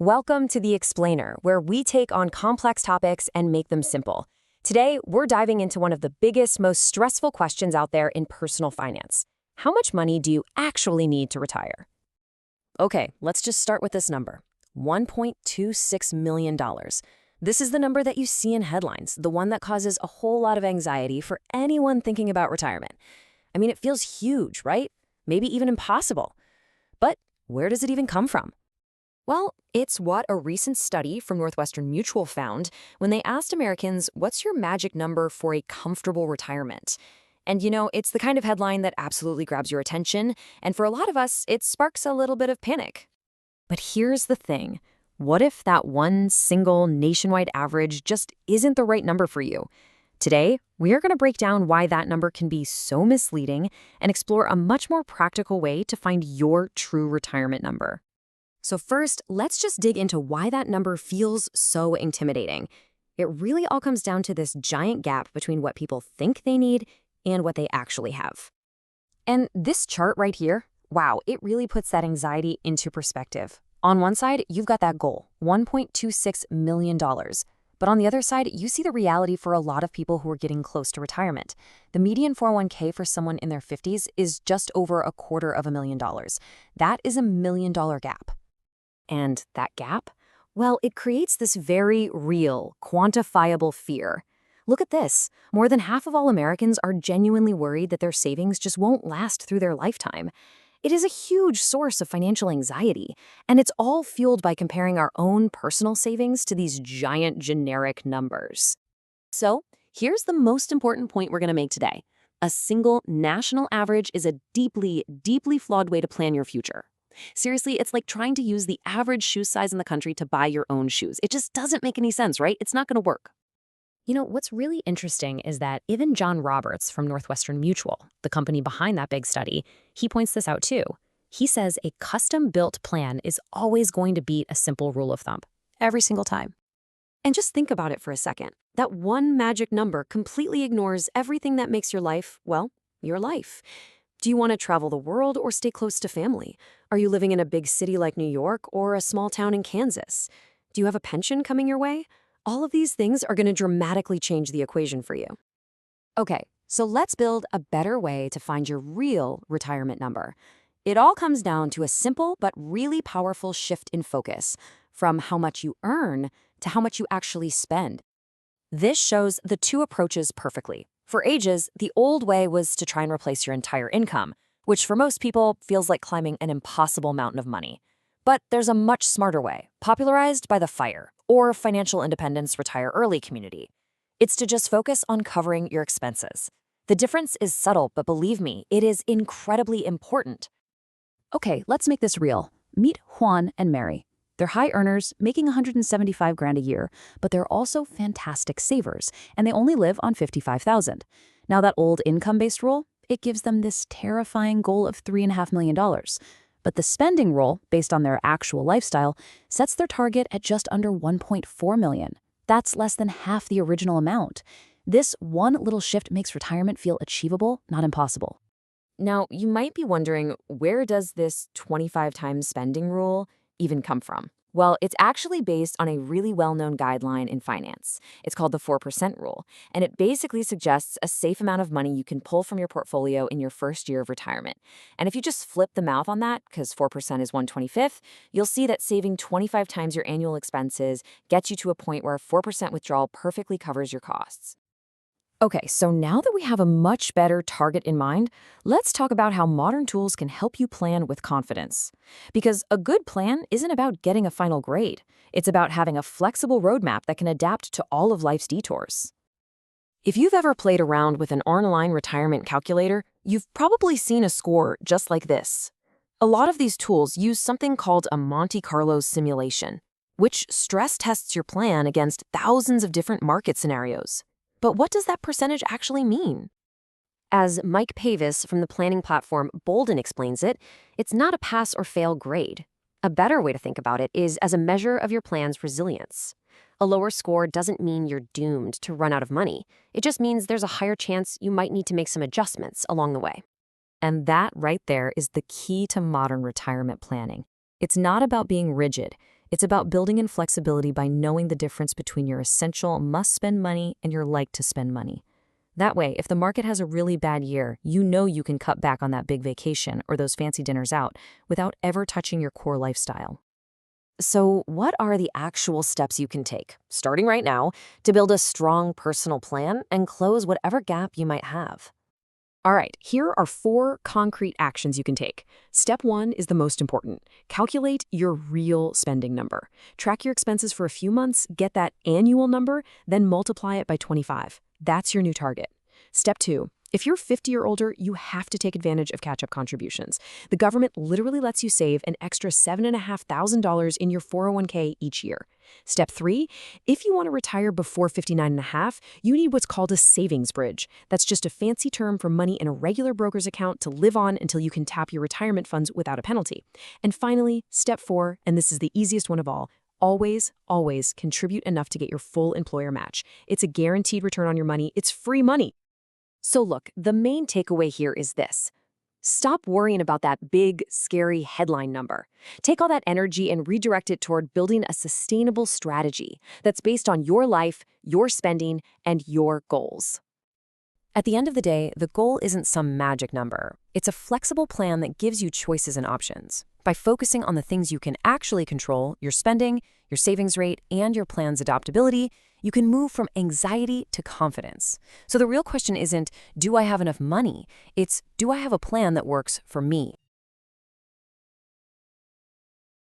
Welcome to The Explainer, where we take on complex topics and make them simple. Today, we're diving into one of the biggest, most stressful questions out there in personal finance. How much money do you actually need to retire? Okay, let's just start with this number, $1.26 million. This is the number that you see in headlines, the one that causes a whole lot of anxiety for anyone thinking about retirement. I mean, it feels huge, right? Maybe even impossible. But where does it even come from? Well, it's what a recent study from Northwestern Mutual found when they asked Americans, what's your magic number for a comfortable retirement? And it's the kind of headline that absolutely grabs your attention, and for a lot of us, it sparks a little bit of panic. But here's the thing. What if that one single nationwide average just isn't the right number for you? Today, we are going to break down why that number can be so misleading and explore a much more practical way to find your true retirement number. So first, let's just dig into why that number feels so intimidating. It really all comes down to this giant gap between what people think they need and what they actually have. And this chart right here, wow, it really puts that anxiety into perspective. On one side, you've got that goal, $1.26 million. But on the other side, you see the reality for a lot of people who are getting close to retirement. The median 401k for someone in their 50s is just over $250,000. That is $1 million gap. And that gap? Well, it creates this very real, quantifiable fear. Look at this. More than half of all Americans are genuinely worried that their savings just won't last through their lifetime. It is a huge source of financial anxiety, and it's all fueled by comparing our own personal savings to these giant generic numbers. So, here's the most important point we're going to make today. A single national average is a deeply, deeply flawed way to plan your future. Seriously, it's like trying to use the average shoe size in the country to buy your own shoes. It just doesn't make any sense, right? It's not going to work. What's really interesting is that even John Roberts from Northwestern Mutual, the company behind that big study, he points this out too. He says a custom-built plan is always going to beat a simple rule of thumb, every single time. And just think about it for a second. That one magic number completely ignores everything that makes your life, well, your life. Do you want to travel the world or stay close to family? Are you living in a big city like New York or a small town in Kansas? Do you have a pension coming your way? All of these things are going to dramatically change the equation for you. Okay, so let's build a better way to find your real retirement number. It all comes down to a simple but really powerful shift in focus from how much you earn to how much you actually spend. This shows the two approaches perfectly. For ages, the old way was to try and replace your entire income, which for most people feels like climbing an impossible mountain of money. But there's a much smarter way, popularized by the FIRE, or Financial Independence Retire Early community. It's to just focus on covering your expenses. The difference is subtle, but believe me, it is incredibly important. Okay, let's make this real. Meet Juan and Mary. They're high earners, making $175,000 a year, but they're also fantastic savers, and they only live on $55,000. Now that old income-based rule, it gives them this terrifying goal of $3.5 million. But the spending rule, based on their actual lifestyle, sets their target at just under $1.4 million. That's less than half the original amount. This one little shift makes retirement feel achievable, not impossible. Now, you might be wondering, where does this 25 times spending rule even come from? Well, it's actually based on a really well-known guideline in finance. It's called the 4% rule, and it basically suggests a safe amount of money you can pull from your portfolio in your first year of retirement. And if you just flip the math on that, because 4% is 1/25th, you'll see that saving 25 times your annual expenses gets you to a point where a 4% withdrawal perfectly covers your costs. Okay, so now that we have a much better target in mind, let's talk about how modern tools can help you plan with confidence. Because a good plan isn't about getting a final grade. It's about having a flexible roadmap that can adapt to all of life's detours. If you've ever played around with an online retirement calculator, you've probably seen a score just like this. A lot of these tools use something called a Monte Carlo simulation, which stress tests your plan against thousands of different market scenarios. But what does that percentage actually mean? As Mike Pavis from the planning platform Bolden explains it, it's not a pass or fail grade. A better way to think about it is as a measure of your plan's resilience. A lower score doesn't mean you're doomed to run out of money. It just means there's a higher chance you might need to make some adjustments along the way. And that right there is the key to modern retirement planning. It's not about being rigid. It's about building in flexibility by knowing the difference between your essential must-spend money and your like-to-spend money. That way, if the market has a really bad year, you know you can cut back on that big vacation or those fancy dinners out without ever touching your core lifestyle. So, what are the actual steps you can take, starting right now, to build a strong personal plan and close whatever gap you might have? All right, here are 4 concrete actions you can take. Step 1 is the most important. Calculate your real spending number. Track your expenses for a few months, get that annual number, then multiply it by 25. That's your new target. Step 2. If you're 50 or older, you have to take advantage of catch-up contributions. The government literally lets you save an extra $7,500 in your 401k each year. Step 3, if you want to retire before 59 and a half, you need what's called a savings bridge. That's just a fancy term for money in a regular broker's account to live on until you can tap your retirement funds without a penalty. And finally, step 4, and this is the easiest one of all, always, always contribute enough to get your full employer match. It's a guaranteed return on your money. It's free money. So look, the main takeaway here is this. Stop worrying about that big, scary headline number. Take all that energy and redirect it toward building a sustainable strategy that's based on your life, your spending, and your goals. At the end of the day, the goal isn't some magic number. It's a flexible plan that gives you choices and options. By focusing on the things you can actually control, your spending, your savings rate, and your plan's adaptability, you can move from anxiety to confidence. So the real question isn't, do I have enough money? It's, do I have a plan that works for me?